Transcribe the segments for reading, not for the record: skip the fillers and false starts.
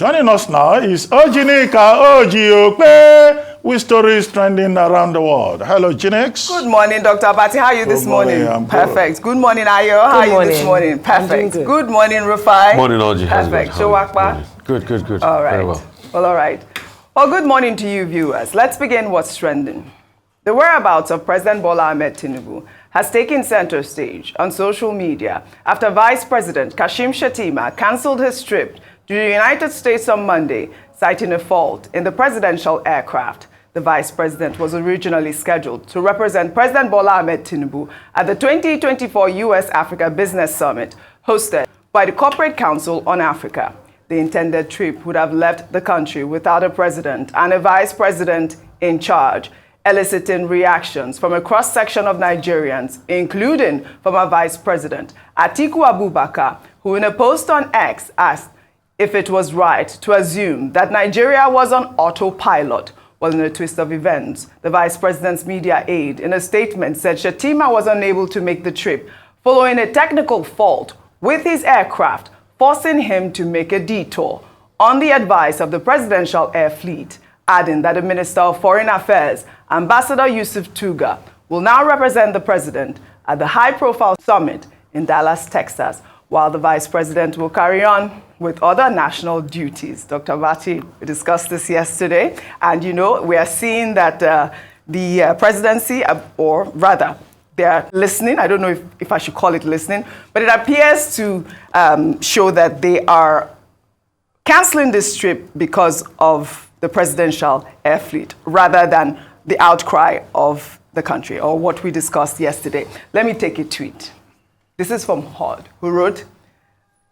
Joining us now is OjyOkpe, with stories trending around the world. Hello, Jinex. Good morning, Dr. Abati. How are you this morning? I'm Perfect. Good morning, Ayo. How are you this morning? Perfect. Good morning, Rufai. Morning, Oji. Perfect. Showakpa. Good. All right. Very well. Well, all right. Well, good morning to you, viewers. Let's begin what's trending. The whereabouts of President Bola Ahmed Tinubu has taken center stage on social media after Vice President Shettima cancelled his trip to the United States on Monday, citing a fault in the presidential aircraft. The Vice President was originally scheduled to represent President Bola Ahmed Tinubu at the 2024 U.S.-Africa Business Summit hosted by the Corporate Council on Africa. The intended trip would have left the country without a president and a vice president in charge, eliciting reactions from a cross-section of Nigerians, including former Vice President Atiku Abubakar, who in a post on X asked if it was right to assume that Nigeria was on autopilot. Well, in a twist of events, the Vice President's media aide in a statement said Shettima was unable to make the trip following a technical fault with his aircraft, forcing him to make a detour on the advice of the Presidential Air Fleet, adding that the Minister of Foreign Affairs, Ambassador Yusuf Tuggar, will now represent the President at the high-profile summit in Dallas, Texas, while the Vice President will carry on with other national duties. Dr. Abati, we discussed this yesterday, and you know, we are seeing that the presidency, or rather, they are listening. I don't know if I should call it listening, but it appears to show that they are canceling this trip because of the Presidential Air Fleet, rather than the outcry of the country, or what we discussed yesterday. Let me take a tweet. This is from Hod, who wrote,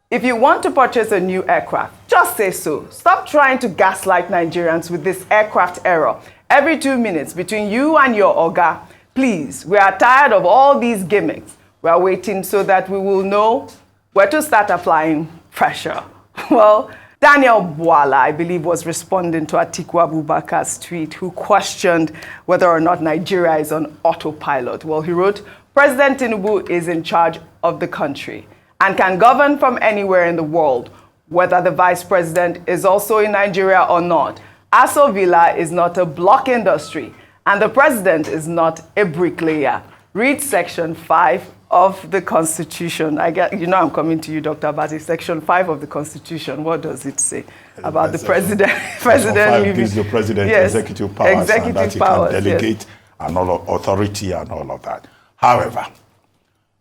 "If you want to purchase a new aircraft, just say so. Stop trying to gaslight Nigerians with this aircraft error every 2 minutes between you and your Oga. Please, we are tired of all these gimmicks. We are waiting so that we will know where to start applying pressure." Well, Daniel Bola, I believe, was responding to Atiku Abubakar's tweet, who questioned whether or not Nigeria is on autopilot. Well, he wrote, "President Tinubu is in charge of the country and can govern from anywhere in the world, whether the vice president is also in Nigeria or not. Aso Villa is not a block industry, and the president is not a bricklayer. Read Section 5 of the Constitution." I'm coming to you, Dr. Abati. Section 5 of the Constitution, what does it say about the president? Section 5 gives the president executive powers, and that he can delegate and all authority and all of that. However,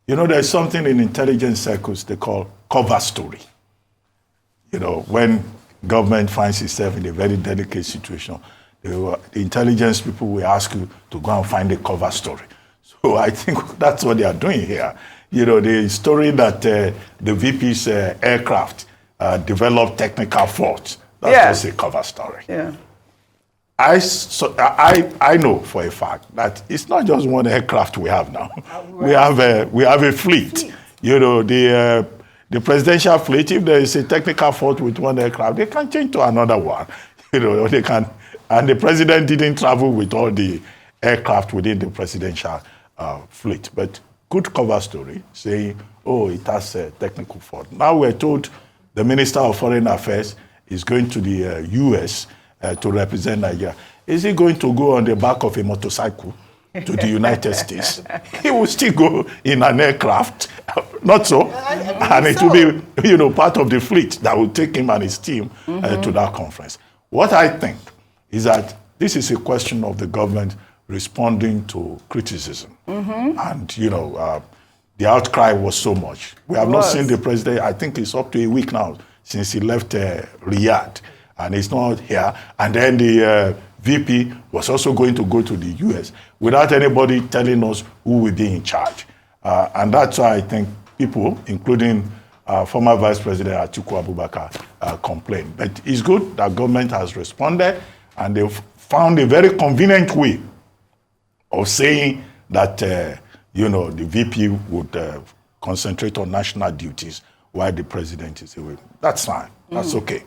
you know, there's something in intelligence circles they call cover story. You know, when government finds itself in a very delicate situation, the intelligence people will ask you to go and find a cover story. So I think that's what they are doing here. You know, the story that the VP's aircraft developed technical faults, that's just a cover story. Yeah. I know for a fact that it's not just one aircraft we have now. We have a fleet. You know, the presidential fleet, if there is a technical fault with one aircraft, they can change to another one. You know, they can. And the president didn't travel with all the aircraft within the presidential fleet. But good cover story saying, oh, it has a technical fault. Now we're told the Minister of Foreign Affairs is going to the U.S. To represent Nigeria. Is he going to go on the back of a motorcycle to the United States? He will still go in an aircraft, not so, and it will be, you know, part of the fleet that will take him and his team to that conference. What I think is that this is a question of the government responding to criticism, and you know, the outcry was so much. We have not seen the president. I think it's up to a week now since he left Riyadh. And it's not here. And then the VP was also going to go to the U.S. without anybody telling us who will be in charge. And that's why I think people, including former Vice President Atiku Abubakar, complain. But it's good that government has responded, and they've found a very convenient way of saying that, you know, the VP would concentrate on national duties while the president is away. That's fine. That's okay.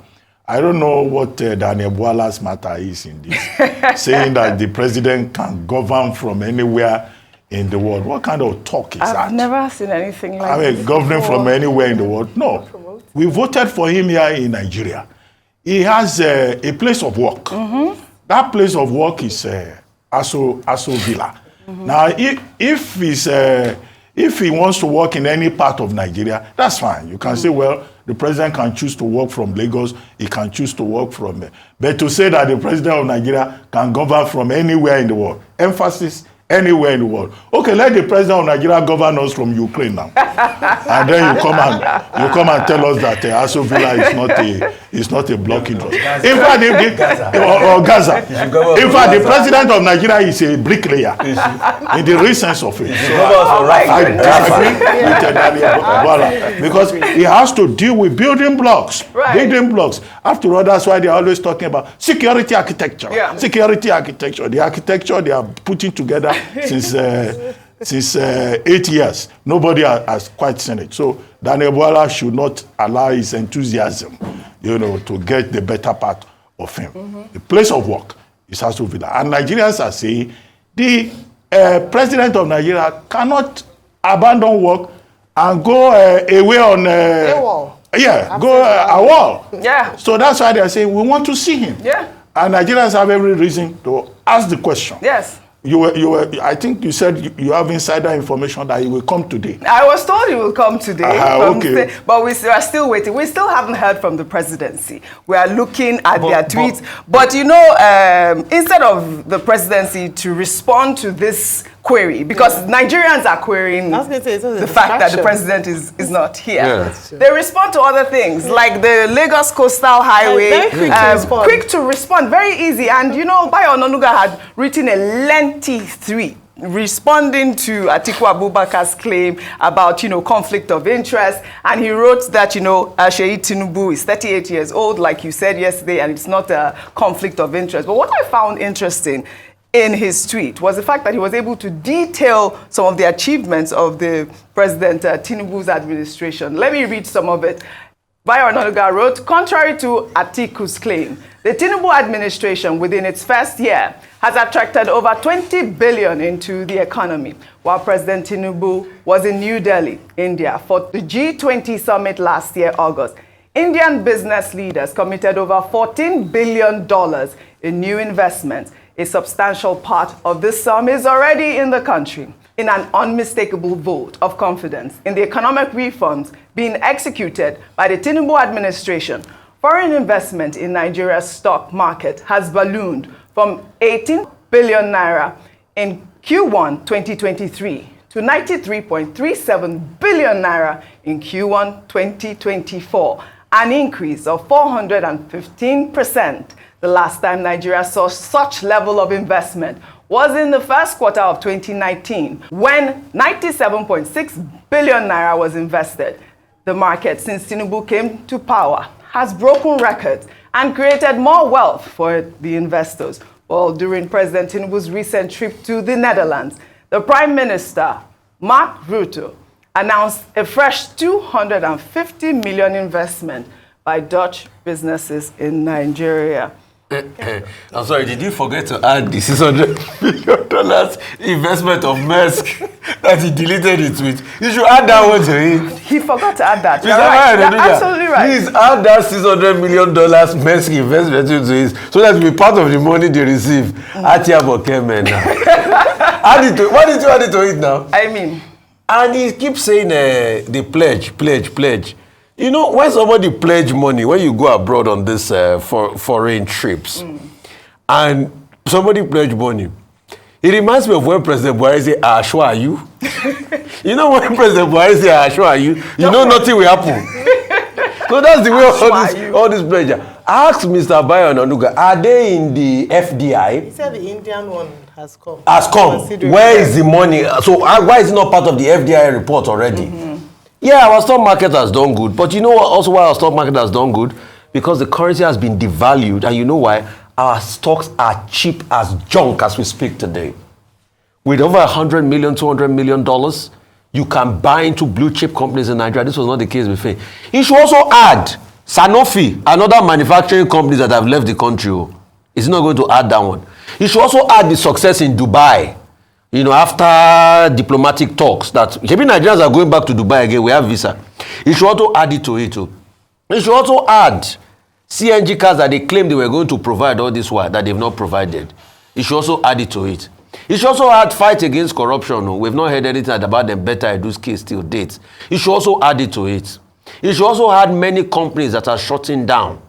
I don't know what Daniel Bola's matter is in this, saying that the president can govern from anywhere in the world. What kind of talk is that? I've never seen anything like that. I mean, governing from anywhere in the world. No. We voted for him here in Nigeria. he has a place of work. That place of work is Aso Villa. Now, if he wants to work in any part of Nigeria, that's fine. You can say, well, the president can choose to work from Lagos. He can choose to work from... but to say that the president of Nigeria can govern from anywhere in the world, emphasis anywhere in the world. Okay, let the president of Nigeria govern us from Ukraine now. And then you come and tell us that Aso Villa is not a block interest. In fact, or Gaza. In fact, the president of Nigeria is a bricklayer in the real sense of it. So I agree with Daniel Bola, because he has to deal with building blocks. Right. Building blocks. After all, that's why they're always talking about security architecture. Yeah. Security architecture. The architecture they are putting together since 8 years. Nobody has quite seen it. So Daniel Bola should not allow his enthusiasm, to get the better part of him. The place of work is Aso Villa. And Nigerians are saying the president of Nigeria cannot abandon work and go away on AWOL. Yeah, go a wall. Yeah. So that's why they are saying we want to see him. Yeah. And Nigerians have every reason to ask the question. Yes. I think you said you have insider information that he will come today. I was told he will come today. Okay. But we are still waiting. We still haven't heard from the presidency. We are looking at their tweets. But instead of the presidency to respond to this query, because Nigerians are querying the fact that the president is not here. Yeah. They respond to other things, like the Lagos Coastal Highway. Quick to respond, very easy. And Bayo Onanuga had written a lengthy tweet responding to Atiku Abubakar's claim about, conflict of interest. And he wrote that, Sheikh Tinubu is 38 years old, like you said yesterday, and it's not a conflict of interest. But what I found interesting in his tweet was the fact that he was able to detail some of the achievements of the President Tinubu's administration. Let me read some of it. Bayo Onanuga wrote, contrary to Atiku's claim, the Tinubu administration within its first year has attracted over 20 billion into the economy, while President Tinubu was in New Delhi, India, for the G20 summit last year, August. Indian business leaders committed over $14 billion in new investments. A substantial part of this sum is already in the country, in an unmistakable vote of confidence in the economic reforms being executed by the Tinubu administration. Foreign investment in Nigeria's stock market has ballooned from 18 billion naira in Q1 2023 to 93.37 billion naira in Q1 2024, an increase of 415%. The last time Nigeria saw such level of investment was in the first quarter of 2019, when 97.6 billion naira was invested. The market, since Tinubu came to power, has broken records and created more wealth for the investors. Well, during President Tinubu's recent trip to the Netherlands, the Prime Minister, Mark Rutte, announced a fresh 250 million investment by Dutch businesses in Nigeria. I'm sorry, did you forget to add the $600 million investment of Maersk that he deleted it with? You should add that one to it. He forgot to add that. You're right. You're absolutely right. Please add that $600 million Maersk investment into it so that it will be part of the money they receive. OjyOkpe now. Add it to, why did you add it to it now? I mean. And he keeps saying the pledge. When somebody pledge money, when you go abroad on this foreign trips, and somebody pledge money, it reminds me of when President Buhari say, "Sure are you?" When President Buhari say, "Sure are you?" Nothing will happen. So that's the way all this pledge. Ask Mr. Bayo Onanuga, are they in the FDI? He said the Indian one has come. Where is the money? So why is it not part of the FDI report already? Yeah, our stock market has done good. But you know what? Also why our stock market has done good? Because the currency has been devalued. And you know why? Our stocks are cheap as junk as we speak today. With over $100 million, $200 million, you can buy into blue chip companies in Nigeria. This was not the case before. You should also add Sanofi and other manufacturing companies that have left the country. Is not going to add that one. You should also add the success in Dubai. After diplomatic talks that maybe Nigerians are going back to Dubai again, we have visa. You should also add it to it too. You should also add CNG cars that they claimed they were going to provide all this while that they've not provided. He should also add it to it. He should also add fight against corruption. No? We've not heard anything about them better Edu's case till date. He should also add it to it. He should also add many companies that are shutting down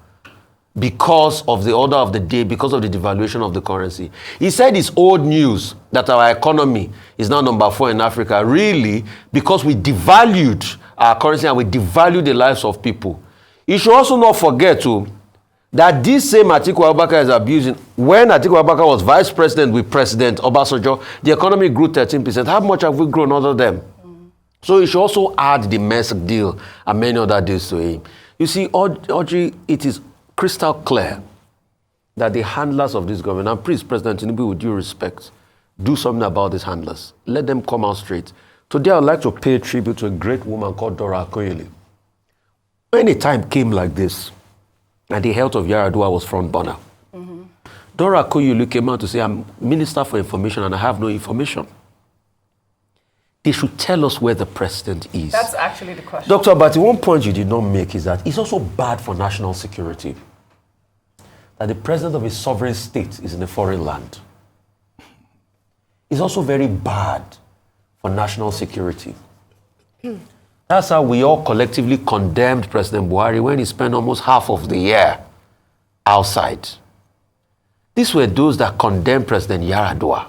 because of the order of the day, because of the devaluation of the currency. He said it's old news that our economy is now number 4 in Africa, really, because we devalued our currency and we devalued the lives of people. You should also not forget that this same Atiku Abubakar is abusing. When Atiku Abubakar was vice president with President Obasanjo, the economy grew 13%. How much have we grown under them? So you should also add the MESC deal and many other deals to him. You see, Oji, it is crystal clear that the handlers of this government, and please, President Tinubu, with due respect, do something about these handlers. Let them come out straight. Today, I would like to pay tribute to a great woman called Dora Akoyele. When a time came like this, and the health of Yaradua was front burner, Dora Akoyele came out to say, I'm Minister for Information and I have no information. They should tell us where the president is. That's actually the question. Dr. Abati, one point you did not make is that it's also bad for national security that the president of a sovereign state is in a foreign land. It's also very bad for national security. That's how we all collectively condemned President Buhari when he spent almost half of the year outside. These were those that condemned President Yaradua.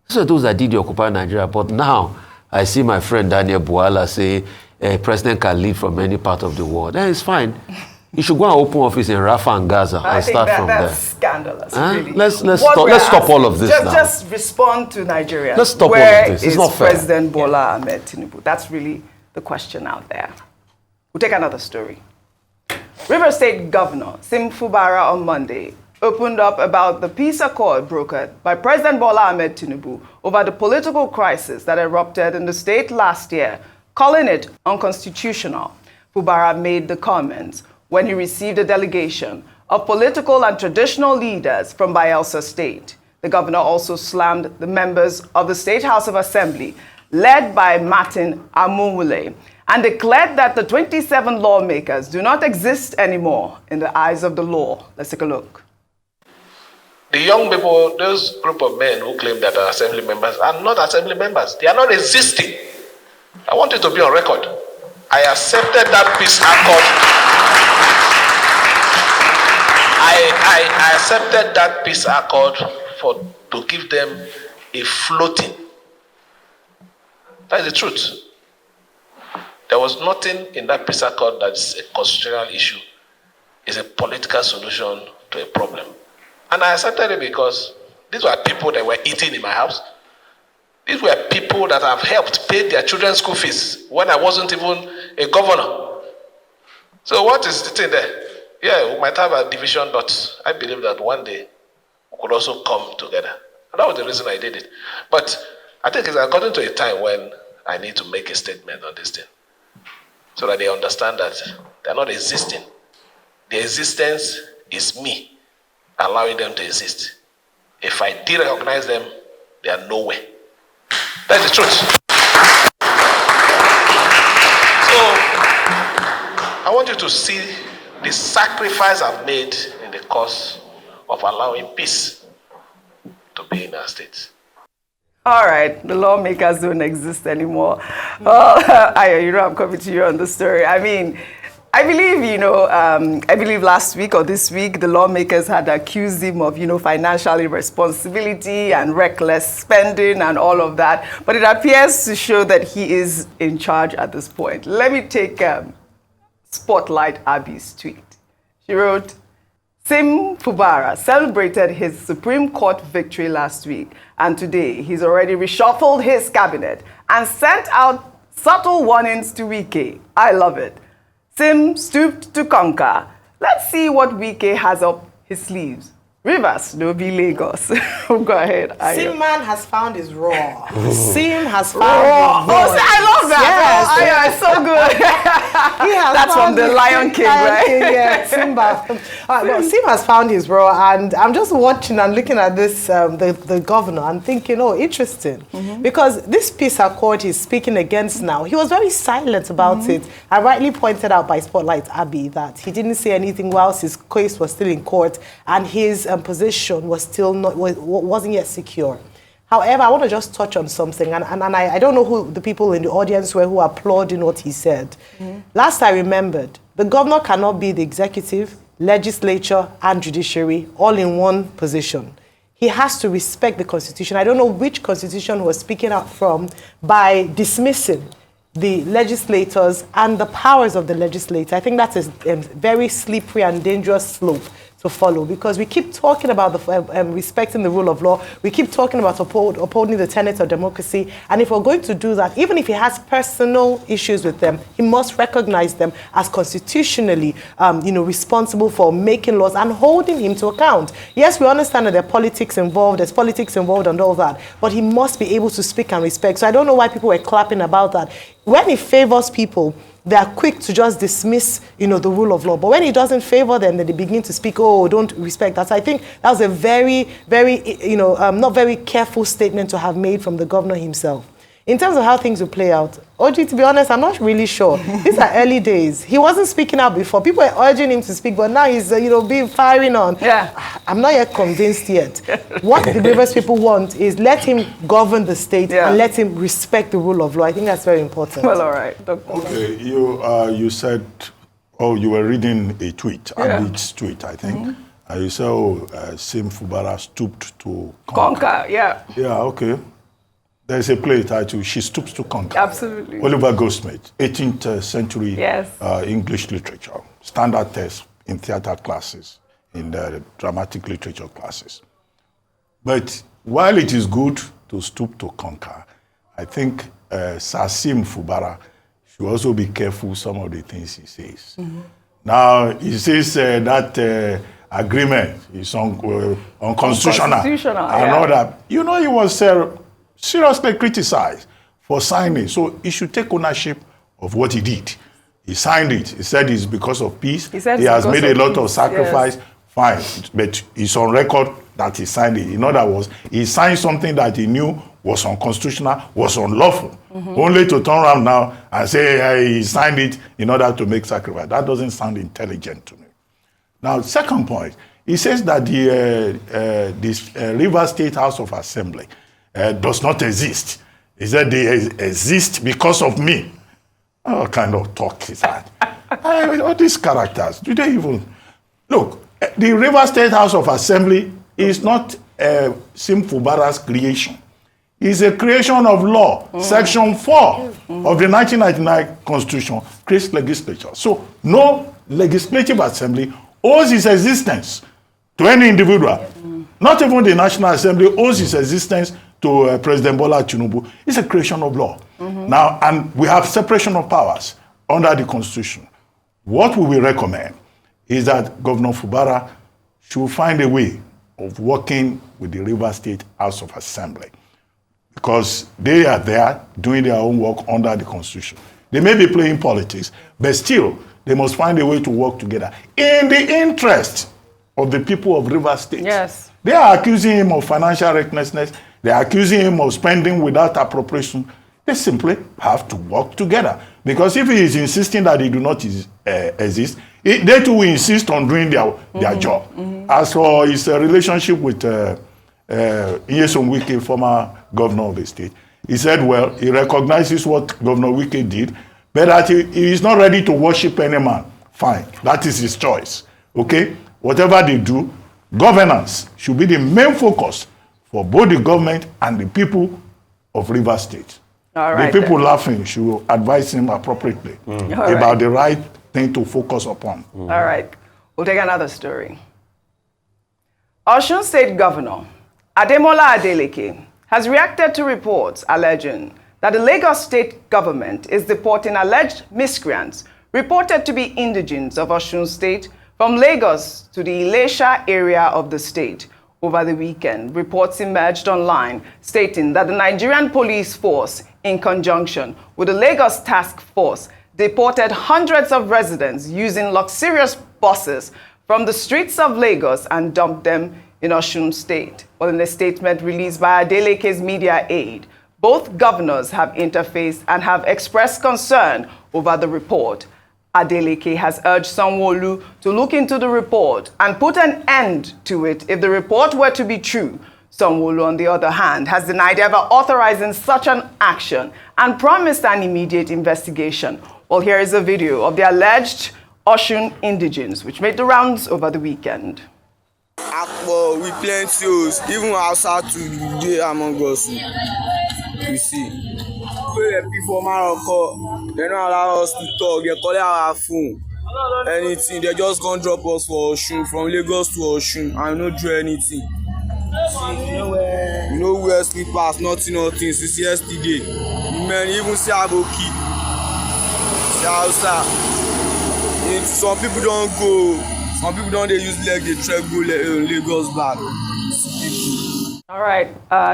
These are those that did the Occupy Nigeria. But now, I see my friend Daniel Buala say, a president can lead from any part of the world. It's fine. You should go and open office in Rafah and Gaza and start from there. That's scandalous, really. Let's stop all of this now. Just respond to Nigerians. Let's stop all of this. It's not fair. President Bola Ahmed Tinubu? That's really the question out there. We'll take another story. River State Governor Sim Fubara on Monday opened up about the peace accord brokered by President Bola Ahmed Tinubu over the political crisis that erupted in the state last year, calling it unconstitutional. Fubara made the comments when he received a delegation of political and traditional leaders from Bayelsa State. The governor also slammed the members of the State House of Assembly, led by Martin Amunwule, and declared that the 27 lawmakers do not exist anymore in the eyes of the law. Let's take a look. The young people, those group of men who claim that are assembly members, are not assembly members. They are not existing. I want it to be on record. I accepted that peace accord. I accepted that peace accord to give them a floating. That is the truth. There was nothing in that peace accord that is a constitutional issue. It's a political solution to a problem. And I accepted it because these were people that were eating in my house. These were people that have helped pay their children's school fees when I wasn't even a governor. So what is the thing there? Yeah, we might have a division, but I believe that one day we could also come together. And that was the reason I did it. But I think it's according to a time when I need to make a statement on this thing, so that they understand that they're not existing. Their existence is me allowing them to exist. If I did recognize them, they are nowhere. That's the truth. So, I want you to see the sacrifice I've made in the cause of allowing peace to be in our state. All right, the lawmakers don't exist anymore. I'm coming to you on the story. I mean, I believe last week or this week, the lawmakers had accused him of, financial irresponsibility and reckless spending and all of that. But it appears to show that he is in charge at this point. Let me take Spotlight Abby's tweet. She wrote, Sim Fubara celebrated his Supreme Court victory last week, and today he's already reshuffled his cabinet and sent out subtle warnings to Wike. I love it. Sim stooped to conquer. Let's see what Wike has up his sleeves. Rivers, no be Lagos. Go ahead. Sim man has found his raw. Sim has found raw. his voice. I love that. Yes. Ayo, it's so good. That's from the Lion King, right? Yeah, Simba. Well, Simba has found his role, and I'm just watching and looking at this, the governor, and thinking, oh, interesting. Because this peace accord he's speaking against now, he was very silent about it, and rightly pointed out by Spotlight Abby that he didn't say anything whilst his case was still in court, and his position was still wasn't yet secure. However, I want to just touch on something, and I don't know who the people in the audience were who applauding what he said. Last I remembered, the governor cannot be the executive, legislature, and judiciary all in one position. He has to respect the Constitution. I don't know which Constitution he was speaking out from by dismissing the legislators and the powers of the legislator. I think that's a very slippery and dangerous slope to follow, because we keep talking about respecting the rule of law. We keep talking about upholding the tenets of democracy. And if we're going to do that, even if he has personal issues with them, he must recognize them as constitutionally, responsible for making laws and holding him to account. Yes, we understand that there's politics involved and all that, but he must be able to speak and respect. So I don't know why people were clapping about that. When he favors people, they are quick to just dismiss, the rule of law. But when he doesn't favor them, then they begin to speak, oh, don't respect that. So I think that was a very, very, not very careful statement to have made from the governor himself. In terms of how things will play out, Oji, to be honest, I'm not really sure. These are early days. He wasn't speaking out before. People were urging him to speak, but now he's, being firing on. Yeah. I'm not yet convinced yet. What the Rivers people want is let him govern the state and let him respect the rule of law. I think that's very important. Well, all right. Dr. Okay, you said, you were reading a tweet, Abid's tweet, I think. You said, Sim Fubara stooped to conquer. Yeah. Yeah, okay. There's a play titled She Stoops to Conquer. Absolutely. Oliver Goldsmith, 18th century Yes. English literature. Standard test in theater classes, in the dramatic literature classes. But while it is good to stoop to conquer, I think Sim Fubara should also be careful some of the things he says. Now, he says that agreement is unconstitutional. And all that. He was seriously criticized for signing. So he should take ownership of what he did. He signed it. He said it's because of peace. He has made a lot of sacrifice. Yes. Fine. But it's on record that he signed it. In other words, he signed something that he knew was unconstitutional, was unlawful. Only to turn around now and say he signed it in order to make sacrifice. That doesn't sound intelligent to me. Now, second point, he says that this Rivers State House of Assembly does not exist. He said they exist because of me. What kind of talk is that? All these characters, do they even... Look, the Rivers State House of Assembly is not Sim Fubara's creation. It's a creation of law. Section 4 of the 1999 Constitution creates legislature. So no legislative assembly owes its existence to any individual. Not even the National Assembly owes its existence to President Bola Tinubu. It's a creation of law. Now, and we have separation of powers under the Constitution. What we will recommend is that Governor Fubara should find a way of working with the Rivers State House of Assembly, because they are there doing their own work under the Constitution. They may be playing politics, but still, they must find a way to work together in the interest of the people of Rivers State. Yes. They are accusing him of financial recklessness. They are accusing him of spending without appropriation. They simply have to work together. Because if he is insisting that he do not exist, they too will insist on doing their job. As for his relationship with Nyesom Wike, former governor of the state, he said, well, he recognizes what Governor Wike did, but that he is not ready to worship any man. Fine, that is his choice. Okay? Whatever they do, governance should be the main focus for both the government and the people of Rivers State. All right, the people laughing should advise him appropriately about the right thing to focus upon. All right. We'll take another story. Osun State Governor Ademola Adeleke has reacted to reports alleging that the Lagos State government is deporting alleged miscreants reported to be indigents of Osun State from Lagos to the Ilesha area of the state. Over the weekend, reports emerged online stating that the Nigerian police force, in conjunction with the Lagos Task Force, deported hundreds of residents using luxurious buses from the streets of Lagos and dumped them in Osun State. Well, in a statement released by Adeleke's media aide, both governors have interfaced and have expressed concern over the report. Adeleke has urged Sanwo-Olu to look into the report and put an end to it if the report were to be true. Sanwo-Olu, on the other hand, has denied ever authorizing such an action and promised an immediate investigation. Well, here is a video of the alleged Osun indigents, which made the rounds over the weekend. Well, we plenty, even outside today among us. You see, people Morocco, they don't allow us to talk. They call our phone, anything. They just gonna drop us for Osun, from Lagos to Osun, and not do anything. See, nowhere slippers, nothing. Since yesterday, man, even see Aboki, see outside. Some people don't go. Some people don't. They use leg. They try go Lagos back. All right.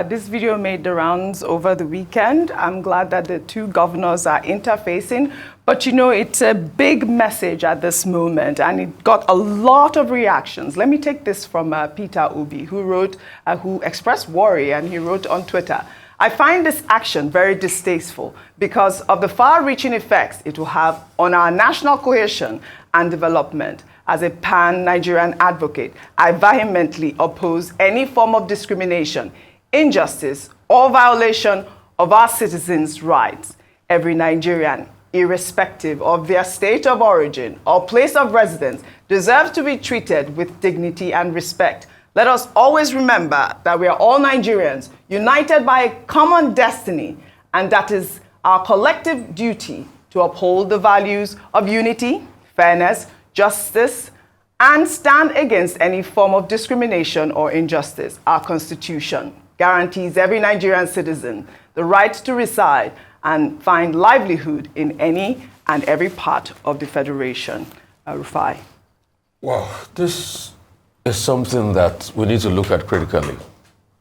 This video made the rounds over the weekend. I'm glad that the two governors are interfacing. But, you know, it's a big message at this moment, and it got a lot of reactions. Let me take this from Peter Obi, who expressed worry, and he wrote on Twitter, "I find this action very distasteful because of the far-reaching effects it will have on our national cohesion and development. As a pan-Nigerian advocate, I vehemently oppose any form of discrimination, injustice, or violation of our citizens' rights. Every Nigerian, irrespective of their state of origin or place of residence, deserves to be treated with dignity and respect. Let us always remember that we are all Nigerians, united by a common destiny, and that is our collective duty to uphold the values of unity, fairness, justice, and stand against any form of discrimination or injustice. Our Constitution guarantees every Nigerian citizen the right to reside and find livelihood in any and every part of the Federation." Rufai. Wow, this is something that we need to look at critically.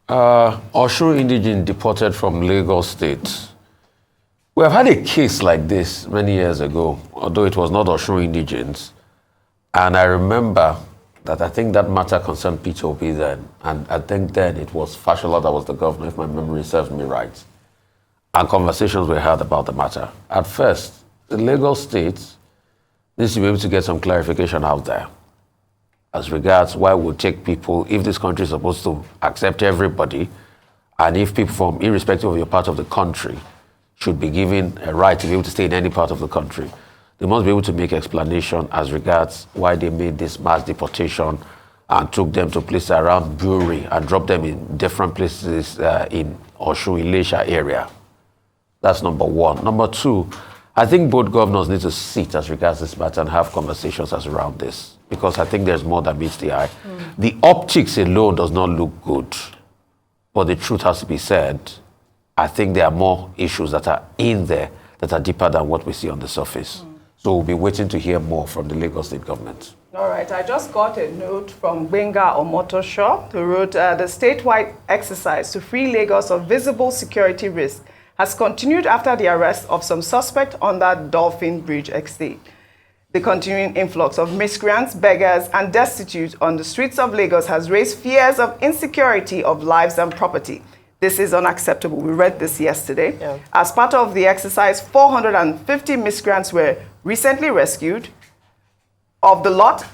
Osun indigent deported from Lagos State. We have had a case like this many years ago, although it was not Osun indigents. And I remember that I think that matter concerned Peter Obi then. And I think then it was Fashola that was the governor, if my memory serves me right. And conversations were had about the matter. At first, the Lagos State needs to be able to get some clarification out there as regards why we take people, if this country is supposed to accept everybody, and if people from, irrespective of your part of the country, should be given a right to be able to stay in any part of the country, they must be able to make explanation as regards why they made this mass deportation and took them to places around Buri and dropped them in different places in Osun, Ilesha area. That's number one. Number two, I think both governors need to sit as regards this matter and have conversations as around this, because I think there's more that meets the eye. The optics alone does not look good, but the truth has to be said. I think there are more issues that are in there that are deeper than what we see on the surface. So we'll be waiting to hear more from the Lagos State government. All right, I just got a note from Benga Omotosho, who wrote, the statewide exercise to free Lagos of visible security risk has continued after the arrest of some suspect on that Dolphin Bridge estate. The continuing influx of miscreants, beggars, and destitute on the streets of Lagos has raised fears of insecurity of lives and property. This is unacceptable. We read this yesterday. Yeah. As part of the exercise, 450 miscreants were recently rescued. Of the lot,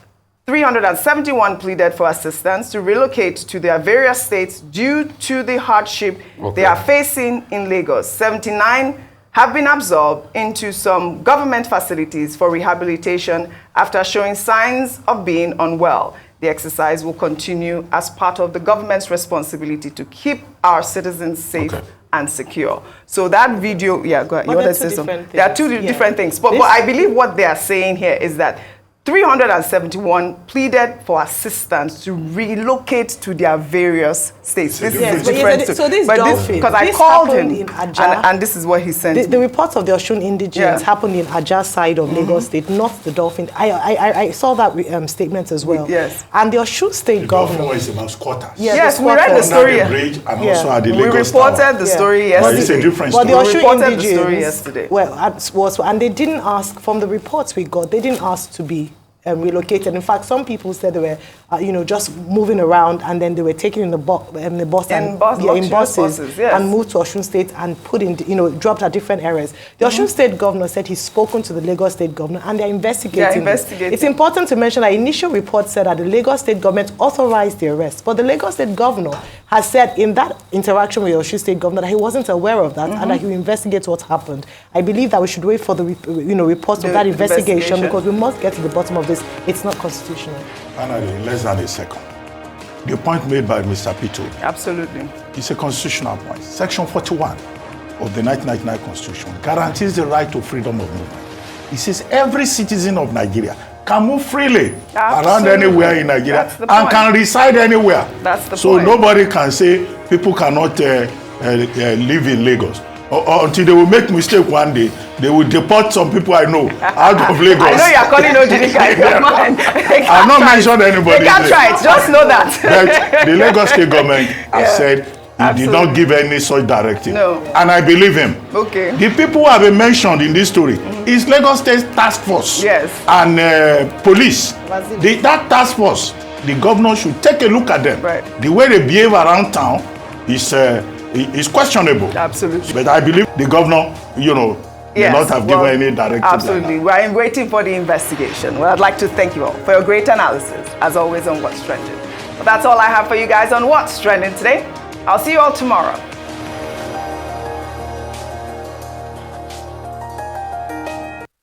371 pleaded for assistance to relocate to their various states due to the hardship they are facing in Lagos. 79 have been absorbed into some government facilities for rehabilitation after showing signs of being unwell. The exercise will continue as part of the government's responsibility to keep our citizens safe and secure. So that video, yeah, go ahead. You want to say something? There are two different things. But I believe what they are saying here is that 371 pleaded for assistance to relocate to their various states. This Yes, is different. so this dolphin, because I this called happened him, in Ajah. and this is what he sent. The reports of the Osun indigents happened in Ajah side of Lagos State, not the dolphin. I saw that statement as well. Yes. And the Osun State governor. Dolphin was about squatters. Yes, we read the story. Under the bridge and also at the We Lagos reported Tower. the story But yesterday. it's a different But story. the We Osun reported the indigents, story yesterday. and they didn't ask, from the reports we got, they didn't ask to be relocated. In fact, some people said they were, just moving around, and then they were taken in the bus and in buses yes. and moved to Osun State and put in, dropped at different areas. The Osun State governor said he's spoken to the Lagos State governor, and they're investigating. It's important to mention that initial report said that the Lagos State government authorized the arrest, but the Lagos State governor has said in that interaction with the Osun State governor that he wasn't aware of that and that he will investigate what happened. I believe that we should wait for the reports of that investigation because we must get to the bottom of this. It's not constitutional. Finally, in less than a second, the point made by Mr. Peter. Absolutely. It's a constitutional point. Section 41 of the 1999 Constitution guarantees the right to freedom of movement. It says every citizen of Nigeria can move freely around anywhere in Nigeria and can reside anywhere. That's the point. So nobody can say people cannot live in Lagos. Until they will make mistake one day, they will deport some people I know out of Lagos. I know you're calling Ojyokpe in your mind. I've not mentioned anybody. They can't try it, just know that. But the Lagos State government has said he did not give any such directive. No. And I believe him. Okay. The people who have been mentioned in this story is Lagos State Task Force and police. That task force, the governor should take a look at them. Right. The way they behave around town is questionable. Absolutely. But I believe the governor, may not have given any directive. Absolutely. We're waiting for the investigation. Well, I'd like to thank you all for your great analysis, as always, on What's Trending. But that's all I have for you guys on What's Trending today. I'll see you all tomorrow.